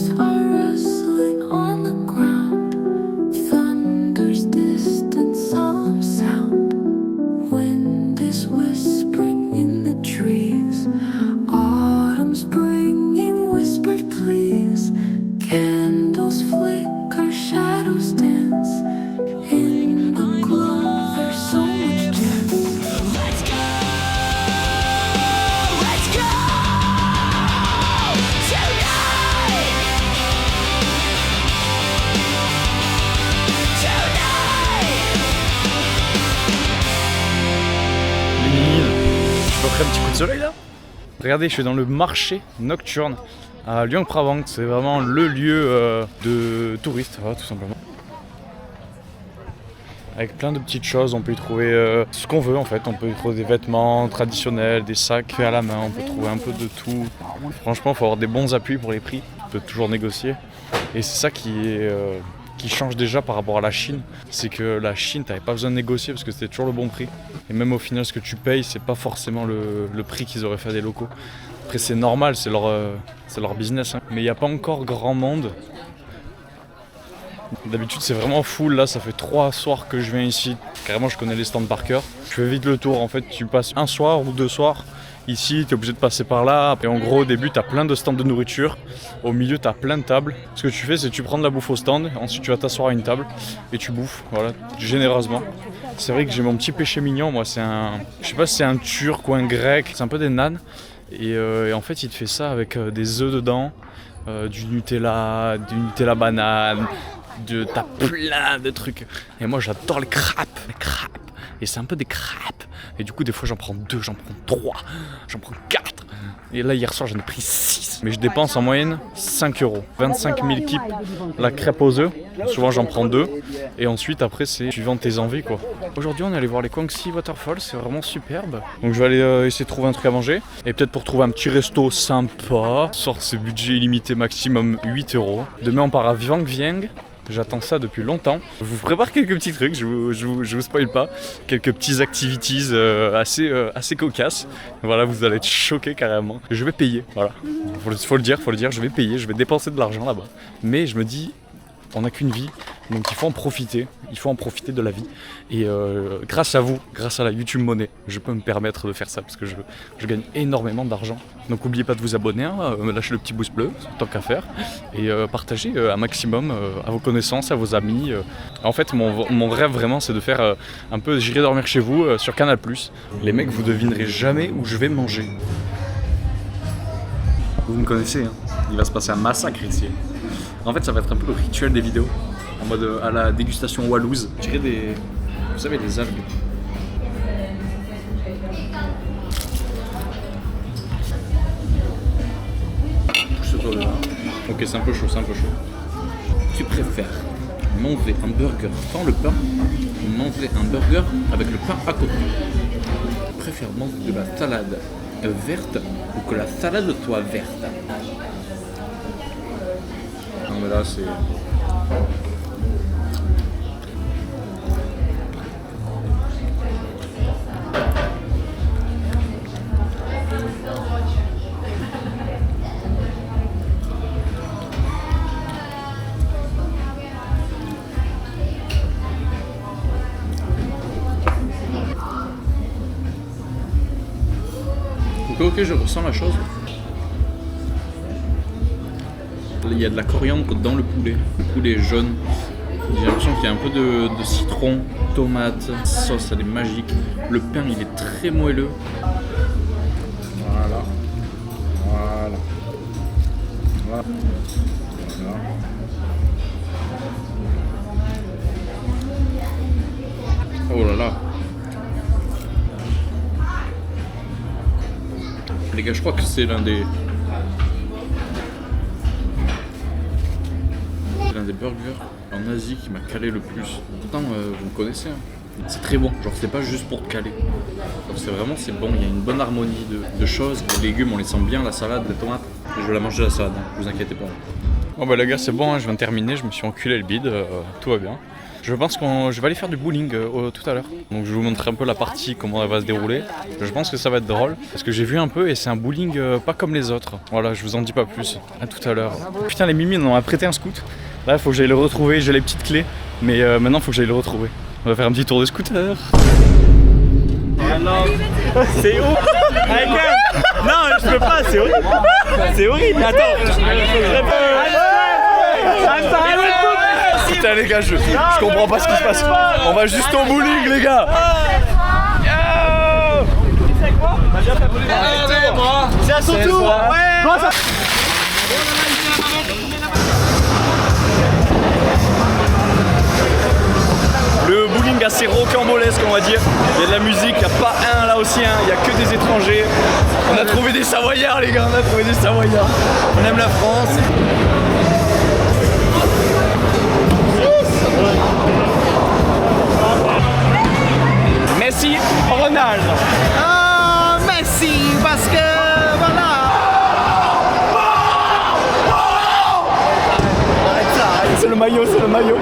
Leaves are rustling on the ground. Thunder's distant solemn sound. Wind is whispering in the trees. Autumn's bringing whispered pleas. Candles flicker, shadows dance. In the glow, there's so much chance. Let's go! Let's go! Tonight! Je ferai un petit coup de soleil là. Regardez, je suis dans le marché nocturne à Luang Prabang. C'est vraiment le lieu de touristes, voilà, tout simplement. Avec plein de petites choses, on peut y trouver ce qu'on veut en fait. On peut y trouver des vêtements traditionnels, des sacs faits à la main, on peut trouver un peu de tout. Franchement, il faut avoir des bons appuis pour les prix. On peut toujours négocier. Et c'est ça qui change déjà par rapport à la Chine. C'est que la Chine, t'avais pas besoin de négocier parce que c'était toujours le bon prix. Et même au final, ce que tu payes, c'est pas forcément le prix qu'ils auraient fait à des locaux. Après, c'est normal, c'est leur business. Hein. Mais il n'y a pas encore grand monde. D'habitude c'est vraiment full, là ça fait 3 soirs que je viens ici, carrément je connais les stands par cœur. Je fais vite le tour, en fait tu passes un soir ou 2 soirs, ici tu es obligé de passer par là. Et en gros au début tu as plein de stands de nourriture, au milieu tu as plein de tables. Ce que tu fais c'est que tu prends de la bouffe au stand, ensuite tu vas t'asseoir à une table et tu bouffes, voilà, généreusement. C'est vrai que j'ai mon petit péché mignon, moi c'est je sais pas si c'est un turc ou un grec, c'est un peu des nanes. Et en fait il te fait ça avec des œufs dedans, du Nutella banane. T'as plein de trucs. Et moi j'adore les crêpes. Et c'est un peu des crêpes. Et du coup des fois j'en prends 2, j'en prends 3, j'en prends 4. Et là hier soir j'en ai pris 6. Mais je dépense en moyenne 5 €. 25 000 kips la crêpe aux œufs. Souvent j'en prends 2. Et ensuite après c'est suivant tes envies quoi. Aujourd'hui on est allé voir les Guangxi Waterfalls, c'est vraiment superbe. Donc je vais aller essayer de trouver un truc à manger. Et peut-être pour trouver un petit resto sympa. Sort ce budget illimité maximum 8 €. Demain on part à Vientiane. J'attends ça depuis longtemps. Je vous prépare quelques petits trucs, je vous spoil pas. Quelques petits activities assez cocasses. Voilà, vous allez être choqués carrément. Je vais payer, voilà. Faut le dire, je vais payer, je vais dépenser de l'argent là-bas. Mais je me dis, on n'a qu'une vie, donc il faut en profiter de la vie. Et grâce à vous, grâce à la YouTube Money, je peux me permettre de faire ça parce que je gagne énormément d'argent. Donc n'oubliez pas de vous abonner, lâchez le petit pouce bleu, tant qu'à faire, et partagez un maximum à vos connaissances, à vos amis. En fait, mon rêve vraiment, c'est de faire un peu J'irai dormir chez vous sur Canal+. Les mecs, vous devinerez jamais où je vais manger. Vous me connaissez, hein. Il va se passer un massacre ici. En fait, ça va être un peu le rituel des vidéos, en mode à la dégustation wallouse. Je dirais vous savez, des algues. Pousse-toi dedans. Ok, c'est un peu chaud. Tu préfères manger un burger sans le pain ou manger un burger avec le pain à côté? Tu préfères manger de la salade verte ou que la salade soit verte? Non mais là c'est... Ok, je ressens la chose. Il y a de la coriandre dans le poulet. Le poulet est jaune. J'ai l'impression qu'il y a un peu de citron, tomate, sauce, elle est magique. Le pain, il est très moelleux. Voilà. Oh là là. Les gars, je crois que c'est l'un des burgers en Asie qui m'a calé le plus. Pourtant, vous me connaissez, hein. C'est très bon. Genre, c'est pas juste pour te caler. Donc, c'est bon. Il y a une bonne harmonie de choses. Les légumes, on les sent bien, la salade, les tomates. Je vais la manger la salade, hein. Ne vous inquiétez pas. Bon bah les gars c'est bon, hein, je viens de terminer, je me suis enculé le bide, tout va bien. Je pense que je vais aller faire du bowling tout à l'heure. Donc je vais vous montrer un peu la partie, comment elle va se dérouler. Je pense que ça va être drôle, parce que j'ai vu un peu et c'est un bowling pas comme les autres. Voilà, je vous en dis pas plus. À tout à l'heure. Putain les mimines, on m'a prêté un scoot. Là il faut que j'aille le retrouver, j'ai les petites clés. Mais maintenant il faut que j'aille le retrouver. On va faire un petit tour de scooter. C'est où? Non, je peux pas, c'est horrible. C'est horrible, attends. Putain les gars, je comprends pas ce qui se passe. On va juste au bowling les gars. C'est à son tour. Le bowling assez rocambolesque on va dire. Il y a de la musique, il n'y a pas un là aussi, il n'y a que des étrangers. On a trouvé des Savoyards les gars, on a trouvé des Savoyards. On aime la France. Messi, Ronaldo. Ah, Messi, parce que voilà. C'est le maillot, c'est le maillot.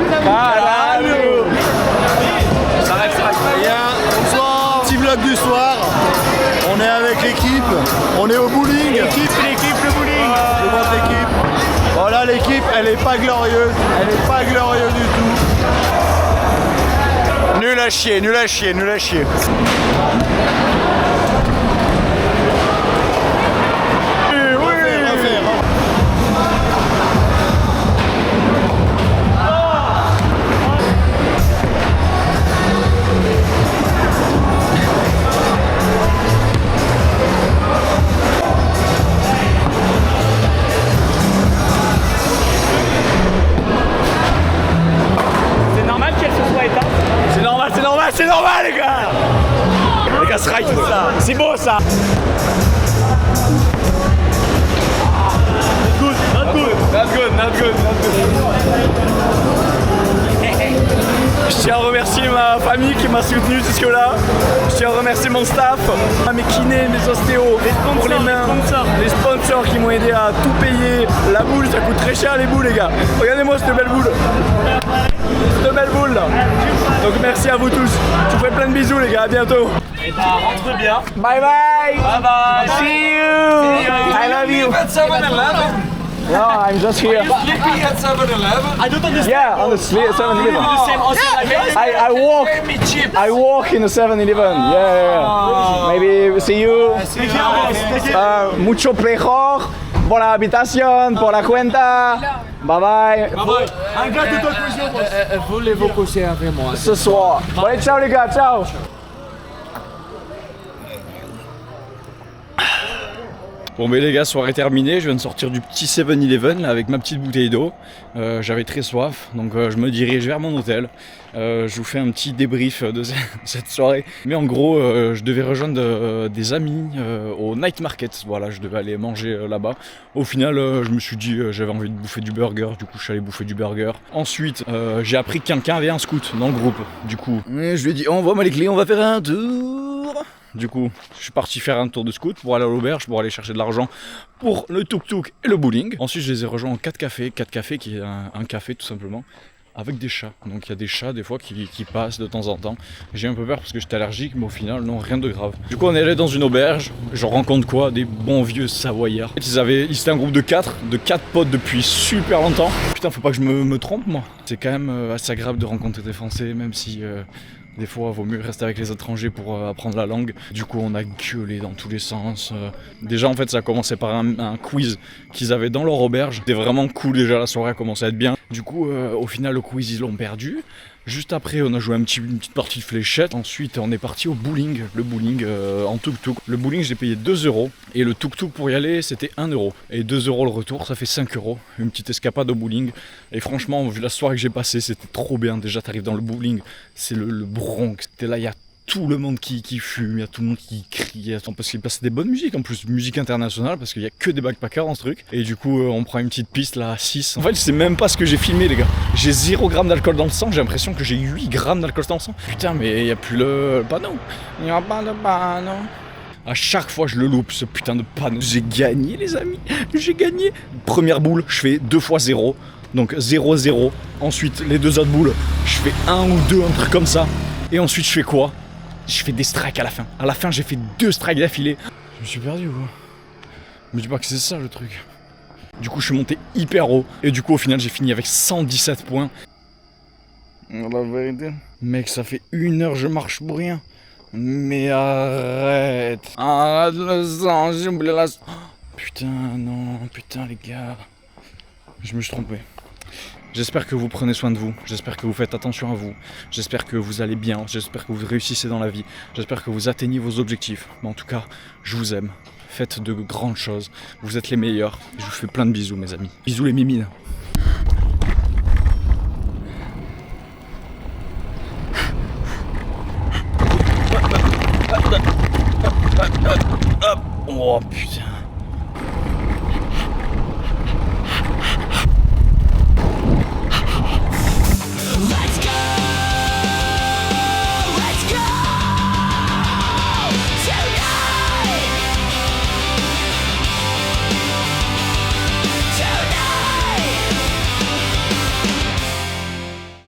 Ça reste. Bonsoir. Petit vlog du soir. On est avec l'équipe. On est au bowling. L'équipe, le bowling. Je montre l'équipe. Voilà l'équipe, elle est pas glorieuse. Elle est pas glorieuse du tout. Nul à chier, nul à chier, nul à chier. C'est normal les gars. Les gars se raillent tout ça. C'est beau ça. Not good. Je tiens à remercier ma famille qui m'a soutenu jusque là. Je tiens à remercier mon staff, mes kinés, mes ostéos, pour les mains, les sponsors qui m'ont aidé à tout payer. La boule, ça coûte très cher les boules les gars. Regardez-moi cette belle boule. Cette belle boule là. Donc merci à vous tous. Je vous fais plein de bisous les gars, à bientôt. Et bah rentre bien. Bye bye. Bye bye. See you. I love you. At 7-Eleven. No, I'm just here. Sleeping at 7-Eleven. I don't understand. Yeah, on the 7-Eleven. The same also like I walk in the 7-Eleven. Yeah. Maybe see you. Mucho mejor. Por la habitación, por la cuenta. Bye bye. Un gars de conclusion. Voulez-vous coucher avec moi? Ce soir. Bon, allez, ciao les gars, ciao. Bon mais les gars, soirée terminée, je viens de sortir du petit 7-Eleven avec ma petite bouteille d'eau. J'avais très soif, donc je me dirige vers mon hôtel. Je vous fais un petit débrief de cette soirée. Mais en gros, je devais rejoindre des amis au night market. Voilà, je devais aller manger là-bas. Au final, je me suis dit, j'avais envie de bouffer du burger. Du coup, je suis allé bouffer du burger. Ensuite, j'ai appris que quelqu'un avait un scoot dans le groupe. Du coup, je lui ai dit, envoie-moi les clés, on va faire un tour. Du coup, je suis parti faire un tour de scoot pour aller à l'auberge, pour aller chercher de l'argent pour le tuk-tuk et le bowling. Ensuite, je les ai rejoints en 4 cafés. 4 cafés qui est un café tout simplement, avec des chats. Donc il y a des chats des fois qui passent de temps en temps. J'ai un peu peur parce que j'étais allergique, mais au final, non, rien de grave. Du coup, on est allé dans une auberge. Je rencontre quoi? Des bons vieux Savoyards. Ils étaient un groupe de 4 potes depuis super longtemps. Putain, faut pas que je me trompe, moi. C'est quand même assez agréable de rencontrer des Français, même si... des fois, il vaut mieux rester avec les étrangers pour apprendre la langue. Du coup, on a gueulé dans tous les sens. Déjà, en fait, ça a commencé par un quiz qu'ils avaient dans leur auberge. C'était vraiment cool, déjà, la soirée a commencé à être bien. Du coup, au final, le quiz, ils l'ont perdu. Juste après, on a joué une petite partie de fléchettes. Ensuite, on est parti au bowling. Le bowling en tuk-tuk. Le bowling, j'ai payé 2 €. Et le tuk-tuk pour y aller, c'était 1 €. Et 2 € le retour, ça fait 5 €. Une petite escapade au bowling. Et franchement, vu la soirée que j'ai passée, c'était trop bien. Déjà, t'arrives dans le bowling, c'est le Bronx. T'es là, il y a tout le monde qui fume, il y a tout le monde qui crie, parce qu'il passe des bonnes musiques en plus, musique internationale, parce qu'il y a que des backpackers dans ce truc. Et du coup, on prend une petite piste là à 6. En fait, je sais même pas ce que j'ai filmé, les gars. J'ai 0 g d'alcool dans le sang, j'ai l'impression que j'ai 8 g d'alcool dans le sang. Putain, mais il y a plus le panneau. Il n'y a pas de panneau. À chaque fois, je le loupe, ce putain de panneau. J'ai gagné, les amis. J'ai gagné. Première boule, je fais 2 fois 0. Donc 0-0. Ensuite, les 2 autres boules, je fais 1 ou 2, un truc comme ça. Et ensuite, je fais quoi? Je fais des strikes à la fin. À la fin, j'ai fait 2 strikes d'affilée. Je me suis perdu ou quoi? Me dis pas que c'est ça le truc. Du coup, je suis monté hyper haut. Et du coup, au final, j'ai fini avec 117 points. La vérité, mec, ça fait 1 heure, je marche pour rien. Mais arrête. Arrête le sang, j'ai oublié la... Putain, non, putain, les gars. Je me suis trompé. J'espère que vous prenez soin de vous. J'espère que vous faites attention à vous. J'espère que vous allez bien. J'espère que vous réussissez dans la vie. J'espère que vous atteignez vos objectifs. Mais en tout cas, je vous aime. Faites de grandes choses. Vous êtes les meilleurs. Je vous fais plein de bisous, mes amis. Bisous les mimines. Oh putain.